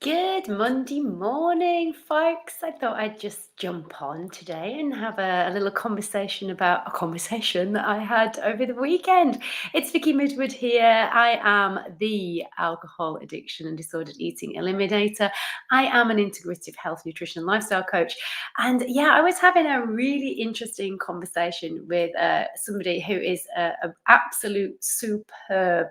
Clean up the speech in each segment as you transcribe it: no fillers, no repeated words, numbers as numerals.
Good Monday morning, folks. I thought I'd just jump on today and have a little conversation about a conversation that I had over the weekend. It's Vicky Midwood here. I am the alcohol addiction and disordered eating eliminator. I am an integrative health, nutrition, and lifestyle coach. And yeah, I was having a really interesting conversation with somebody who is an absolute superb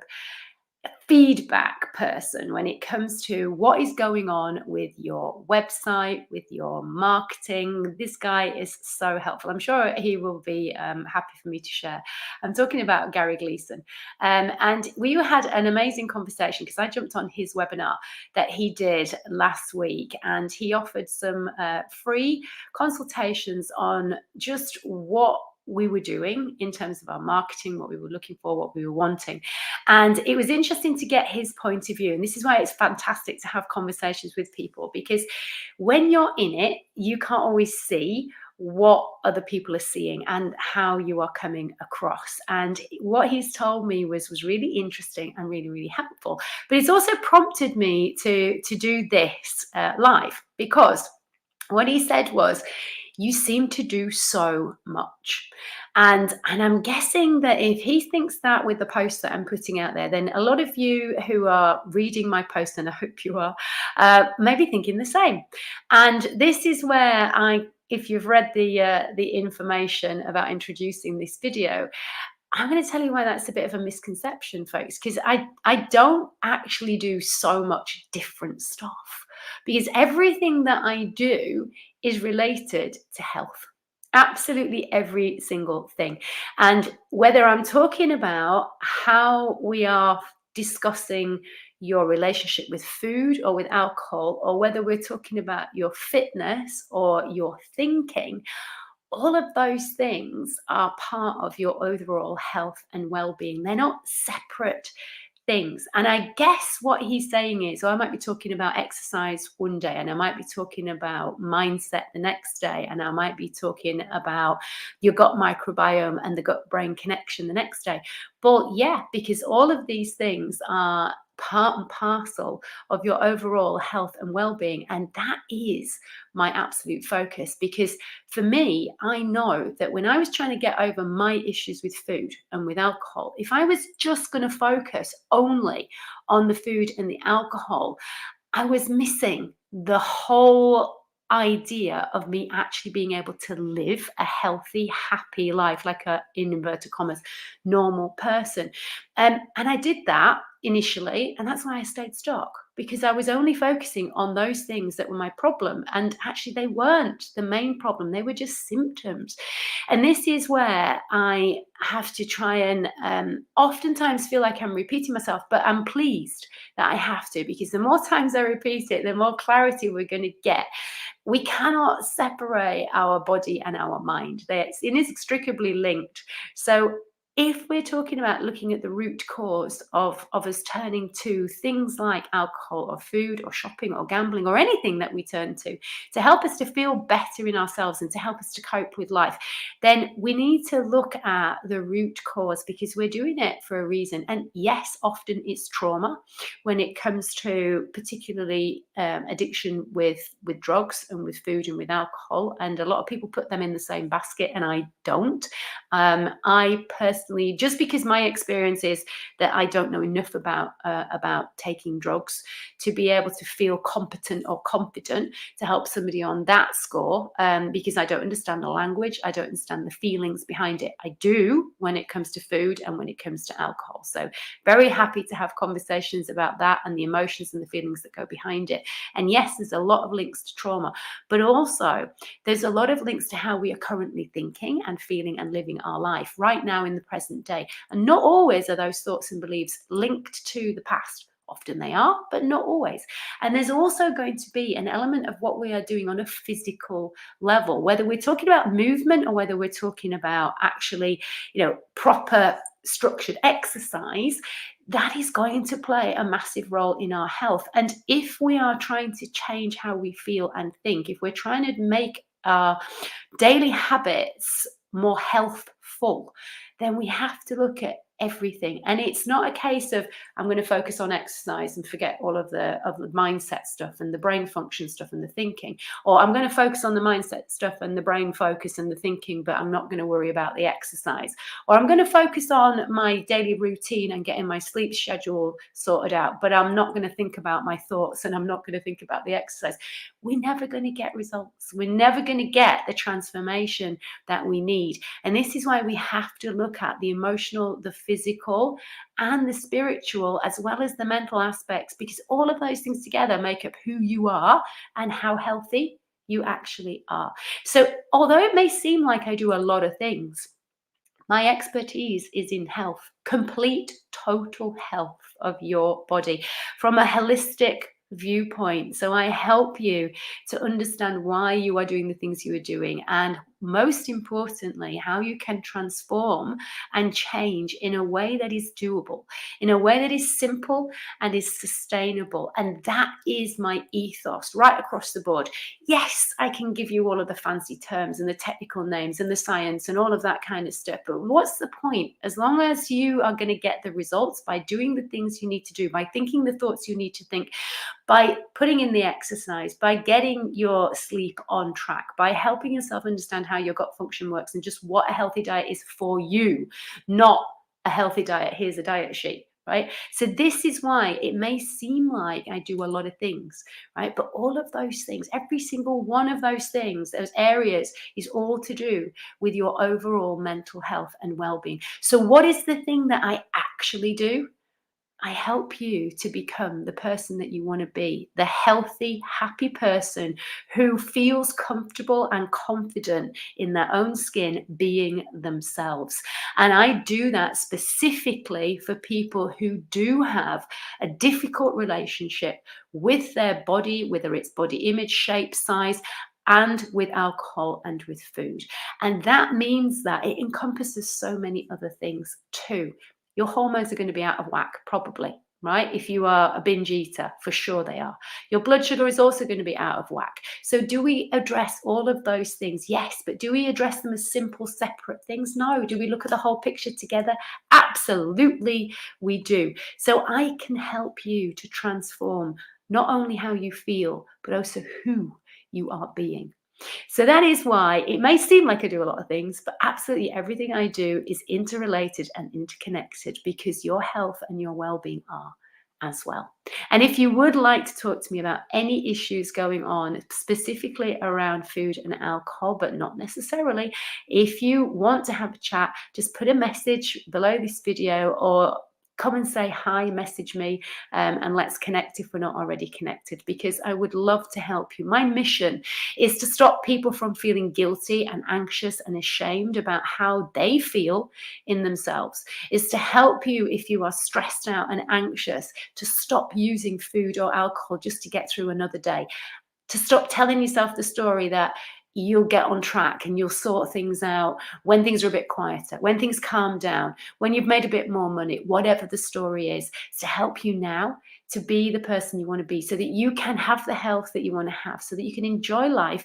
feedback person when it comes to what is going on with your website, with your marketing. This guy is so helpful. I'm sure he will be happy for me to share. I'm talking about Gary Gleason. And we had an amazing conversation because I jumped on his webinar that he did last week, and he offered some free consultations on just what we were doing in terms of our marketing, what we were looking for, what we were wanting. And it was interesting to get his point of view. And this is why it's fantastic to have conversations with people, because when you're in it, you can't always see what other people are seeing and how you are coming across. And what he's told me was really interesting and really, really helpful. But it's also prompted me to do this live, because what he said was, you seem to do so much. And I'm guessing that if he thinks that with the post that I'm putting out there, then a lot of you who are reading my post, and I hope you are, maybe thinking the same. And this is where if you've read the information about introducing this video, I'm going to tell you why that's a bit of a misconception, folks, because I don't actually do so much different stuff, because everything that I do is related to health. Absolutely every single thing. And whether I'm talking about how we are discussing your relationship with food or with alcohol, or whether we're talking about your fitness or your thinking, all of those things are part of your overall health and well-being. They're not separate things. And I guess what he's saying is, so I might be talking about exercise one day, and I might be talking about mindset the next day, and I might be talking about your gut microbiome and the gut brain connection the next day. But yeah, because all of these things are part and parcel of your overall health and well-being. And that is my absolute focus, because for me, I know that when I was trying to get over my issues with food and with alcohol, if I was just going to focus only on the food and the alcohol, I was missing the whole idea of me actually being able to live a healthy, happy life, like a, in inverted commas, normal person. And I did that initially, and that's why I stayed stuck, because I was only focusing on those things that were my problem. And actually, they weren't the main problem, they were just symptoms. And this is where I have to try and oftentimes feel like I'm repeating myself, but I'm pleased that I have to, because the more times I repeat it, the more clarity we're going to get. We cannot separate our body and our mind. They're inextricably linked. So if we're talking about looking at the root cause of us turning to things like alcohol or food or shopping or gambling or anything that we turn to help us to feel better in ourselves and to help us to cope with life, then we need to look at the root cause, because we're doing it for a reason. And yes, often it's trauma when it comes to particularly addiction with drugs and with food and with alcohol. And a lot of people put them in the same basket, and I don't. I personally, just because my experience is that I don't know enough about taking drugs to be able to feel competent or confident to help somebody on that score, because I don't understand the language, I don't understand the feelings behind it. I do when it comes to food and when it comes to alcohol. So very happy to have conversations about that and the emotions and the feelings that go behind it. And yes, there's a lot of links to trauma, but also there's a lot of links to how we are currently thinking and feeling and living our life right now in the present day. And not always are those thoughts and beliefs linked to the past. Often they are, but not always. And there's also going to be an element of what we are doing on a physical level, whether we're talking about movement or whether we're talking about actually, proper structured exercise. That is going to play a massive role in our health. And if we are trying to change how we feel and think, if we're trying to make our daily habits more healthful, then we have to look at everything. And it's not a case of I'm going to focus on exercise and forget all of the mindset stuff and the brain function stuff and the thinking, or I'm going to focus on the mindset stuff and the brain focus and the thinking, but I'm not going to worry about the exercise, or I'm going to focus on my daily routine and getting my sleep schedule sorted out, but I'm not going to think about my thoughts and I'm not going to think about the exercise. We're never going to get results. We're never going to get the transformation that we need. And this is why we have to look at the emotional, the physical, and the spiritual, as well as the mental aspects, because all of those things together make up who you are and how healthy you actually are. So, although it may seem like I do a lot of things, my expertise is in health, complete, total health of your body from a holistic viewpoint. So I help you to understand why you are doing the things you are doing, and most importantly, how you can transform and change in a way that is doable, in a way that is simple and is sustainable. And that is my ethos right across the board. Yes, I can give you all of the fancy terms and the technical names and the science and all of that kind of stuff, but what's the point? As long as you are going to get the results by doing the things you need to do, by thinking the thoughts you need to think, by putting in the exercise, by getting your sleep on track, by helping yourself understand how your gut function works and just what a healthy diet is for you, not a healthy diet. Here's a diet sheet. Right? So this is why it may seem like I do a lot of things, right? But all of those things, every single one of those things, those areas, is all to do with your overall mental health and well-being. So what is the thing that I actually do? I help you to become the person that you want to be, the healthy, happy person who feels comfortable and confident in their own skin being themselves. And I do that specifically for people who do have a difficult relationship with their body, whether it's body image, shape, size, and with alcohol and with food. And that means that it encompasses so many other things too. Your hormones are going to be out of whack, probably, right? If you are a binge eater, for sure they are. Your blood sugar is also going to be out of whack. So do we address all of those things? Yes, but do we address them as simple, separate things? No. Do we look at the whole picture together? Absolutely, we do. So I can help you to transform not only how you feel, but also who you are being. So that is why it may seem like I do a lot of things, but absolutely everything I do is interrelated and interconnected, because your health and your well-being are as well. And if you would like to talk to me about any issues going on specifically around food and alcohol, but not necessarily, if you want to have a chat, just put a message below this video or come and say hi, message me, and let's connect if we're not already connected, because I would love to help you. My mission is to stop people from feeling guilty and anxious and ashamed about how they feel in themselves, is to help you if you are stressed out and anxious to stop using food or alcohol just to get through another day, to stop telling yourself the story that you'll get on track and you'll sort things out when things are a bit quieter, when things calm down, when you've made a bit more money, whatever the story is, to help you now to be the person you want to be, so that you can have the health that you want to have, so that you can enjoy life.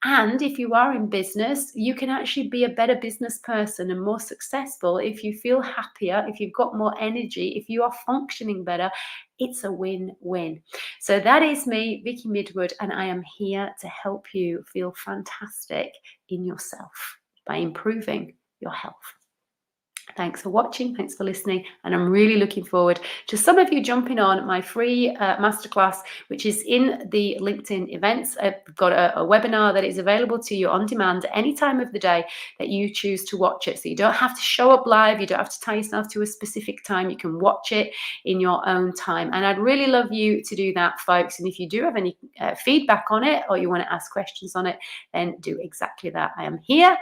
And if you are in business, you can actually be a better business person and more successful if you feel happier, if you've got more energy, if you are functioning better. It's a win-win. So that is me, Vicky Midwood, and I am here to help you feel fantastic in yourself by improving your health. Thanks for watching. Thanks for listening. And I'm really looking forward to some of you jumping on my free masterclass, which is in the LinkedIn events. I've got a webinar that is available to you on demand at any time of the day that you choose to watch it. So you don't have to show up live. You don't have to tie yourself to a specific time. You can watch it in your own time. And I'd really love you to do that, folks. And if you do have any feedback on it, or you want to ask questions on it, then do exactly that. I am here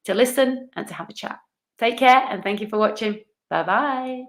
to listen and to have a chat. Take care, and thank you for watching. Bye-bye.